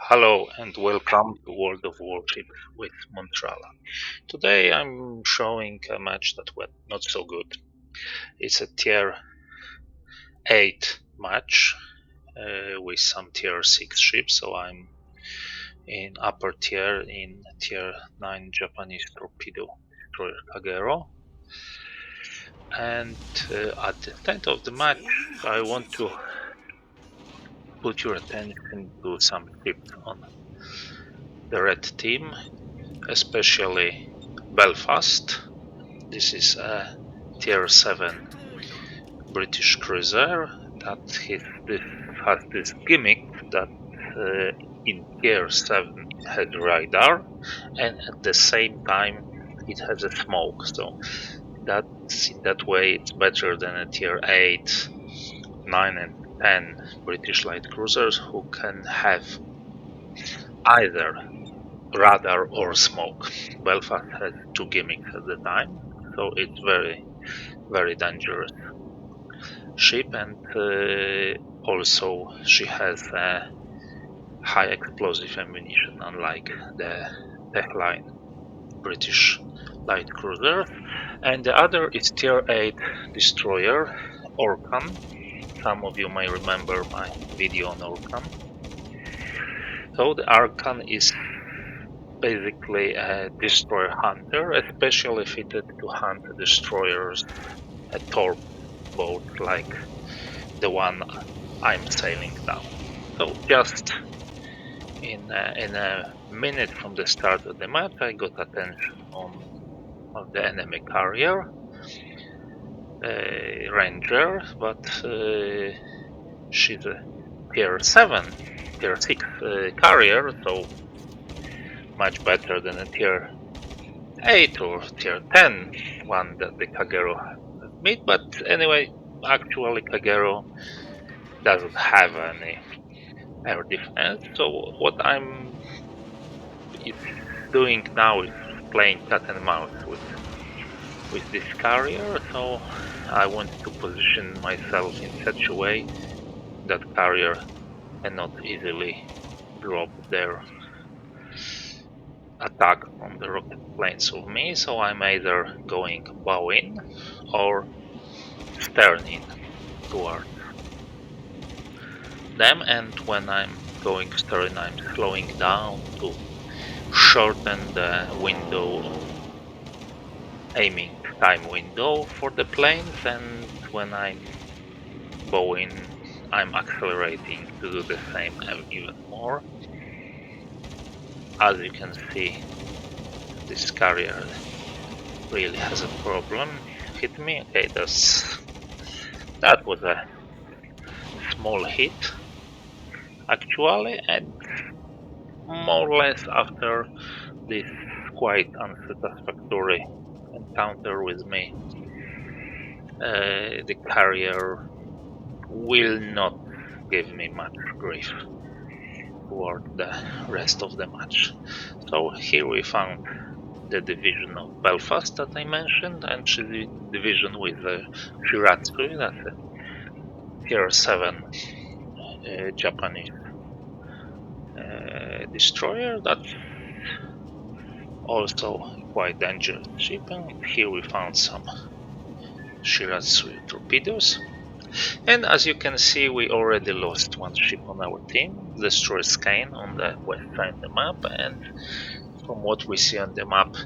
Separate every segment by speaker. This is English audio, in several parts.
Speaker 1: Hello and welcome to World of Warship with Montrala. Today I'm showing a match that went not so good. It's a tier 8 match with some tier 6 ships, so I'm in upper tier in tier 9 Japanese torpedo destroyer Kagero. And at the end of the match I want to put your attention to some ships on the red team, especially Belfast. This is a tier 7 British cruiser that has this gimmick that in tier 7 it has radar and at the same time it has a smoke, so that's in that way it's better than a tier 8, 9 and 10 British light cruisers who can have either radar or smoke. Belfast has two gimmicks at the time, so it's very dangerous ship, and also she has a high explosive ammunition, unlike the Techline British light cruiser. And the other is tier 8 destroyer Orkan. Some of you may remember my video on Orkan. So the Orkan is basically a destroyer hunter, especially fitted to hunt destroyers at torp boat like the one I'm sailing down. So just in a minute from the start of the match I got attention on the enemy carrier, Ranger, but she's a tier 7, tier 6 carrier, so much better than a tier 8 or tier 10 one that the Kagero meet. But anyway, actually Kagero doesn't have any air defense, so what I'm doing now is playing cat and mouse with this carrier. So I want to position myself in such a way that carrier cannot easily drop their attack on the rocket planes of me, so I'm either going bow in or stern in towards them, and when I'm going stern I'm slowing down to shorten the window, aiming time window for the planes, and when I'm bow in I'm accelerating to do the same even more. As you can see, this carrier really has a problem. Hit me. Okay, that was a small hit actually, and more or less after this quite unsatisfactory encounter with me, the carrier will not give me much grief toward the rest of the match. So here we found the division of Belfast that I mentioned, and the division with the Shiratsu, that's a tier 7 Japanese destroyer. That's also quite dangerous ship, and here we found some Shiratsu torpedoes. And as you can see, we already lost one ship on our team, destroyer Skane on the west side of the map, and from what we see on the map,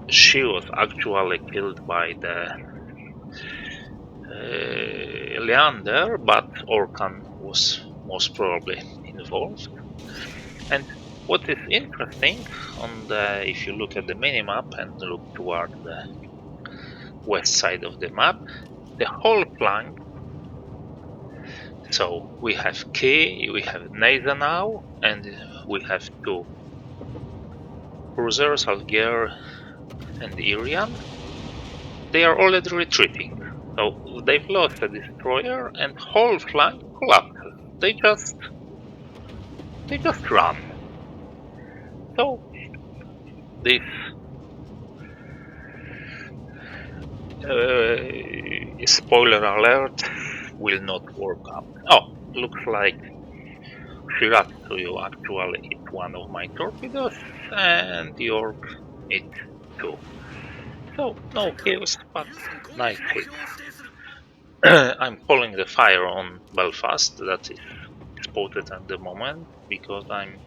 Speaker 1: she was actually killed by the Leander, but Orkan was most probably involved. And what is interesting on the, if you look at the minimap and look toward the west side of the map, the whole flank. So we have Key, we have Neza now, and we have two cruisers, Algier and Irian. They are already retreating. So they've lost a destroyer and whole flank collapses. They just run. So this spoiler alert will not work out. Oh, looks like Shiratsuyu actually hit one of my torpedoes, and York hit two. So, no kills, but nice hit. I'm calling the fire on Belfast, that is spotted at the moment, because I'm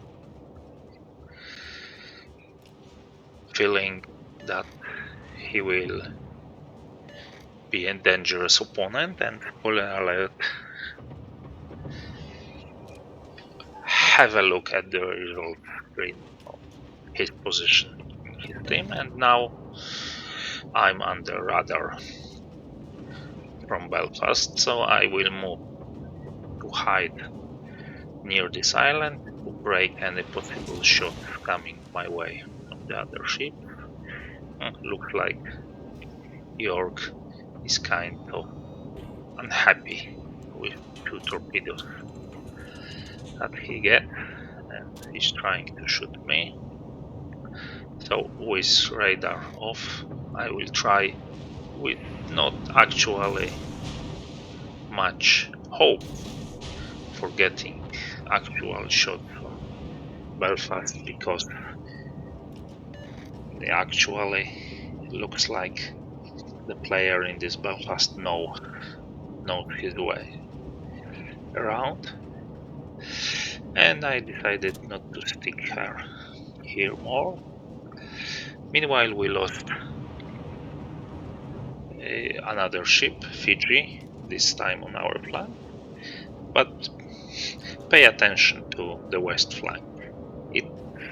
Speaker 1: feeling that he will be a dangerous opponent, and spoiler alert, have a look at the result screen of his position in his team, and now I'm under radar from Belfast, so I will move to hide near this island to break any possible shots coming my way from the other ship. Looks like York is kind of unhappy with two torpedoes that he gets, and he's trying to shoot me. So with radar off, I will try, with not actually much hope for getting actual shots on Belfast, because it actually looks like the player in this Belfast knows his way around, and I decided not to stick her here more. Meanwhile, we lost another ship, Fiji, this time on our flank, but pay attention to the west flank. It's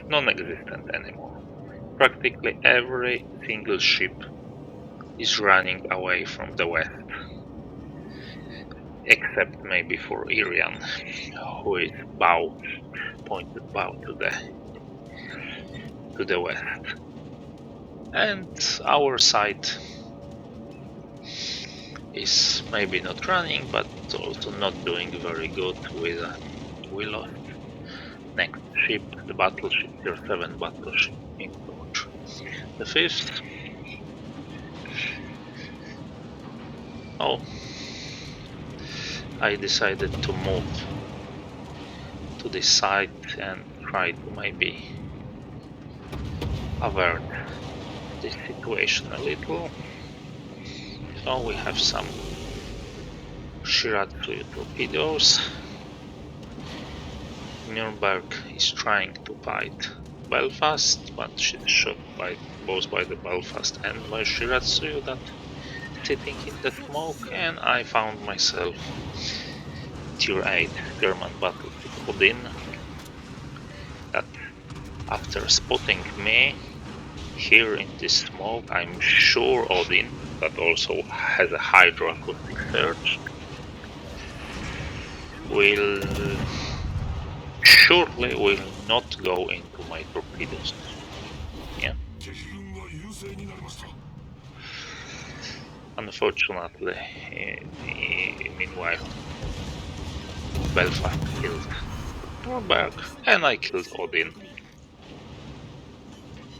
Speaker 1: non-existent anymore. Practically every single ship is running away from the west, except maybe for Irian, who is pointed bow to the west. And our side is maybe not running, but also not doing very good with we lost next ship, the battleship, Tier 7 battleship in Dodge. The fifth. Oh, I decided to move to this side and try to maybe avert this situation a little. So we have some Shiratsuyu torpedoes. Nuremberg is trying to fight Belfast, but she's shot both by the Belfast and by Shiratsuyu that sitting in the smoke, and I found myself Tier 8 German battleship Odin, that after spotting me here in this smoke, I'm sure Odin, that also has a hydroacoustic surge, surely will not go into my torpedoes. Yeah. Unfortunately, meanwhile, Belfast killed Nuremberg, and I killed Odin,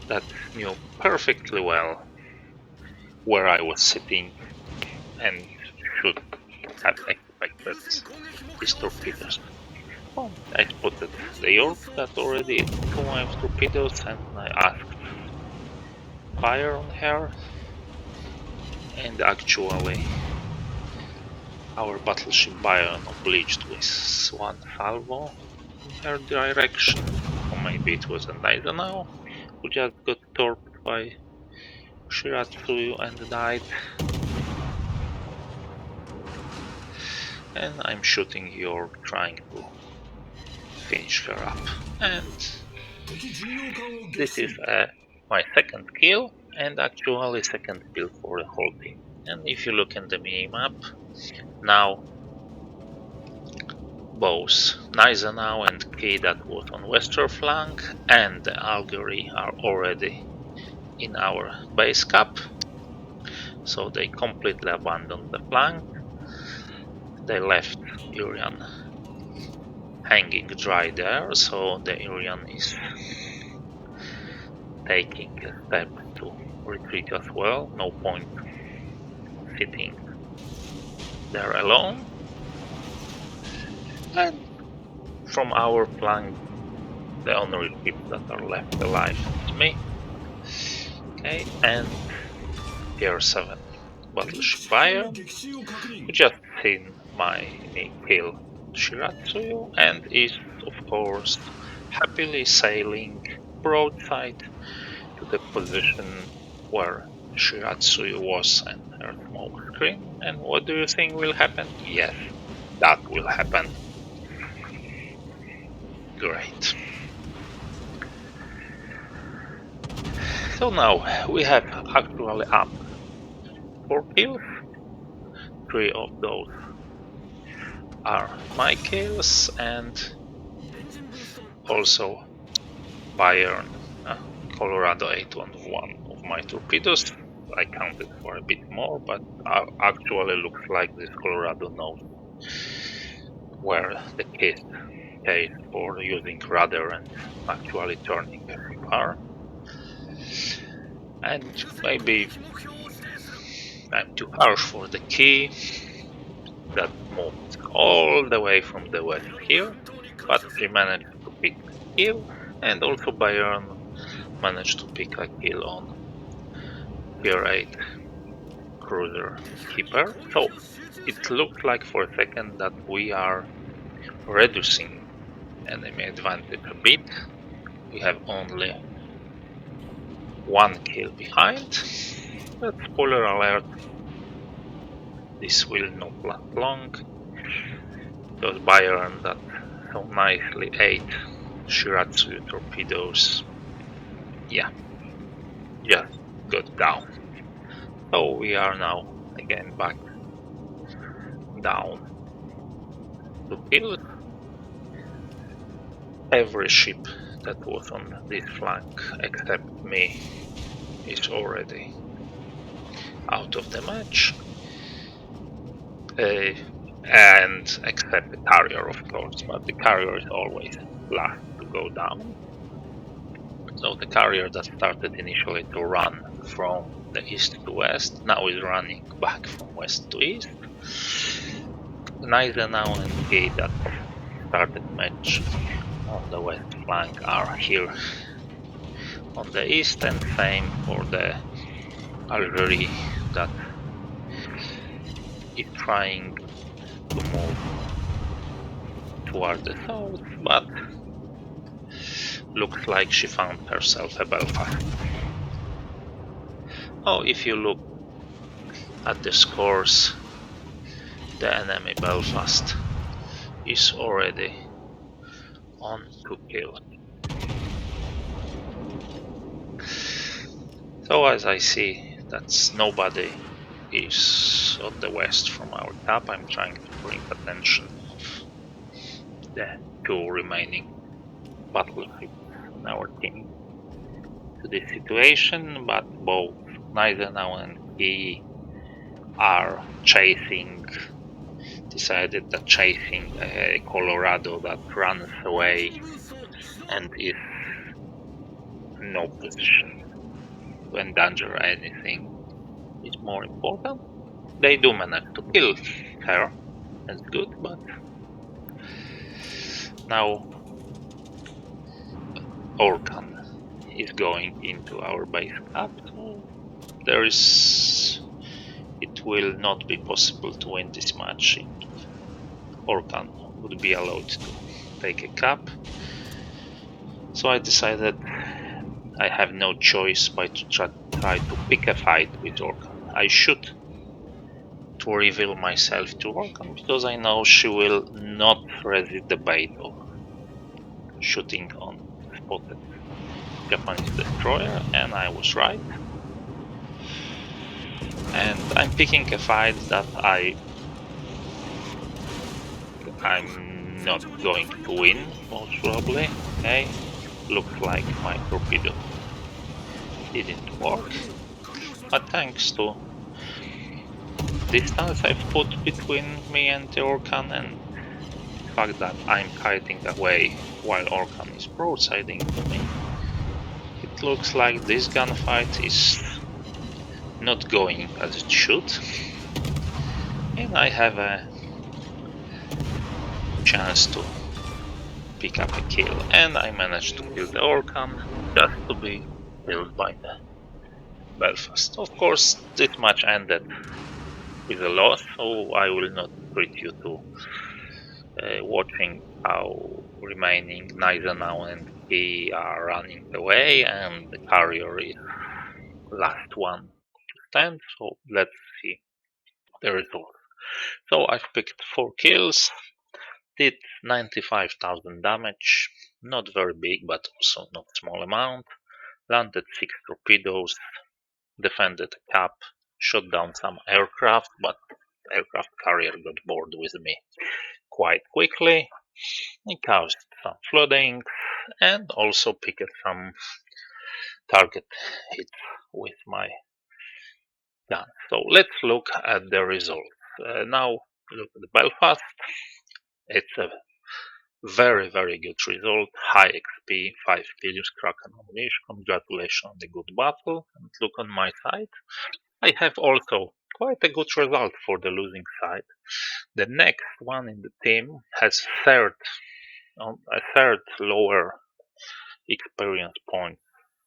Speaker 1: that knew perfectly well where I was sitting and should have expected his torpedoes. Oh, I spotted the York that already hit 2 torpedoes, and I asked fire on her, and actually our battleship Byron obliged with 1 salvo in her direction, or maybe it was a Naizenau who just got torped by Shiratsuyu and died. And I'm shooting York, trying to finish her up. And this is my second kill, and actually second kill for the whole team. And if you look at the minimap, now both Gneisenau and Key that was on western flank and the Algerie are already in our base cap, so they completely abandoned the flank. They left Irian hanging dry there, so the Irian is taking a step to retreat as well. No point sitting there alone. And From our flank, the only ships that are left alive is me. Okay, and Tier 7 battleship Bayern, who just seen me kill Shiratsuyu and is, of course, happily sailing broadside to the position where Shiratsuyu was and her smoke screen. And what do you think will happen? Yes, that will happen. Great. So now we have actually up 4 kills. 3 of those are my kills, and also Bayern Colorado 811 of my torpedoes. I counted for a bit more, but actually looks like this Colorado knows where the case for using rudder and actually turning a ship are. And maybe I'm too harsh for the key that moved all the way from the west here, but she managed to pick a kill, and also Bayern managed to pick a kill on Tier 8 cruiser keeper. So it looked like for a second that we are reducing enemy advantage a bit. We have only 1 kill behind, but spoiler alert, this will not last long, because Bayern that so nicely ate Shiratsuyu torpedoes, yeah, just got down. So we are now again back down to kills. Every ship that was on this flank except me is already out of the match. And except the carrier, of course, but the carrier is always last to go down. So the carrier that started initially to run from the east to west now is running back from west to east. Neither now and K that started match on the west flank are here on the east, and same for the Algeria that is trying to move toward the south, but looks like she found herself a Belfast. Oh, if you look at the scores, the enemy Belfast is already on 2 kills. So as I see that nobody is on the west from our top, I'm trying to bring attention of the 2 remaining battleships in our team to this situation, but both Gneisenau and he are decided that chasing a Colorado that runs away and is in no position to endanger anything is more important. They do manage to kill her, that's good, but now Orkan is going into our base cap, so it will not be possible to win this match if Orkan would be allowed to take a cap. So I decided I have no choice but to try to pick a fight with Orkan. I shoot to reveal myself to Orkan because I know she will not resist the bait of shooting on spotted Japanese destroyer, and I was right. And I'm picking a fight that I'm not going to win, most probably. Okay, looks like my torpedo didn't work, but thanks to distance I've put between me and the Orkan and the fact that I'm kiting away while Orkan is broadsiding to me, it looks like this gunfight is not going as it should, and I have a chance to pick up a kill, and I managed to kill the Orkan just to be killed by the Belfast. Of course, this match ended with a loss, so I will not treat you to watching how remaining Gneisenau and he are running away, and the carrier is last one to stand. So let's see the result. So I've picked 4 kills, did 95,000 damage, not very big, but also not small amount. Landed 6 torpedoes, defended a cap, shot down some aircraft, but the aircraft carrier got bored with me quite quickly. I caused some flooding and also picked some target hits with my gun. So let's look at the results. Now look at the Belfast. It's a very good result. High XP, 5 kills, Kraken ammunition. Congratulations on the good battle. And look on my side. I have also quite a good result for the losing side. The next one in the team has a third lower experience point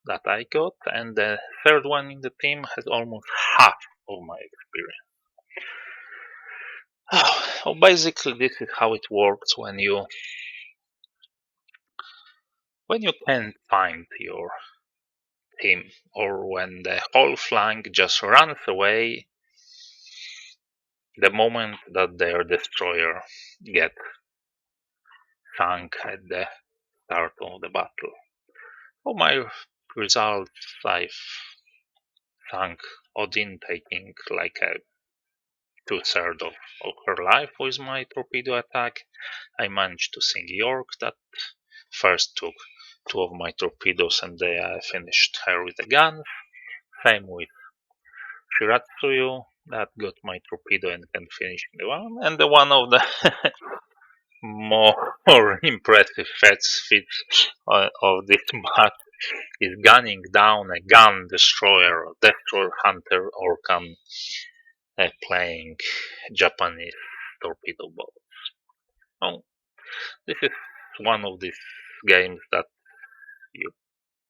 Speaker 1: that I got, and the third one in the team has almost half of my experience. So basically, this is how it works when you can't find your team, or when the whole flank just runs away the moment that their destroyer gets sunk at the start of the battle. For my results, I've sunk Odin, taking like a two-thirds of her life with my torpedo attack. I managed to sink York, that first took 2 of my torpedoes, and then I finished her with a gun. Same with Shiratsuyu, that got my torpedo and can finish the one. And the one of the more impressive feats of this match is gunning down a gun destroyer hunter Orkan playing Japanese torpedo boat. Oh, this is one of these games that you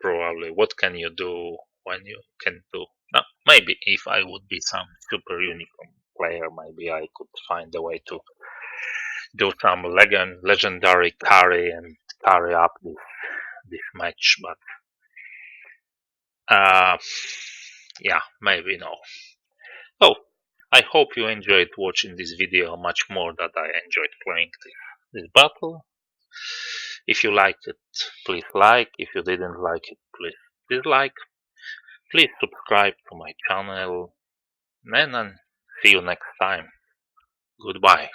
Speaker 1: probably, what can you do when you can do? Now, maybe if I would be some super unicorn player, maybe I could find a way to do some legendary carry and carry up this match, but yeah, maybe no. So, I hope you enjoyed watching this video much more than I enjoyed playing this battle. If you liked it, please like. If you didn't like it, please dislike. Please subscribe to my channel, and see you next time. Goodbye.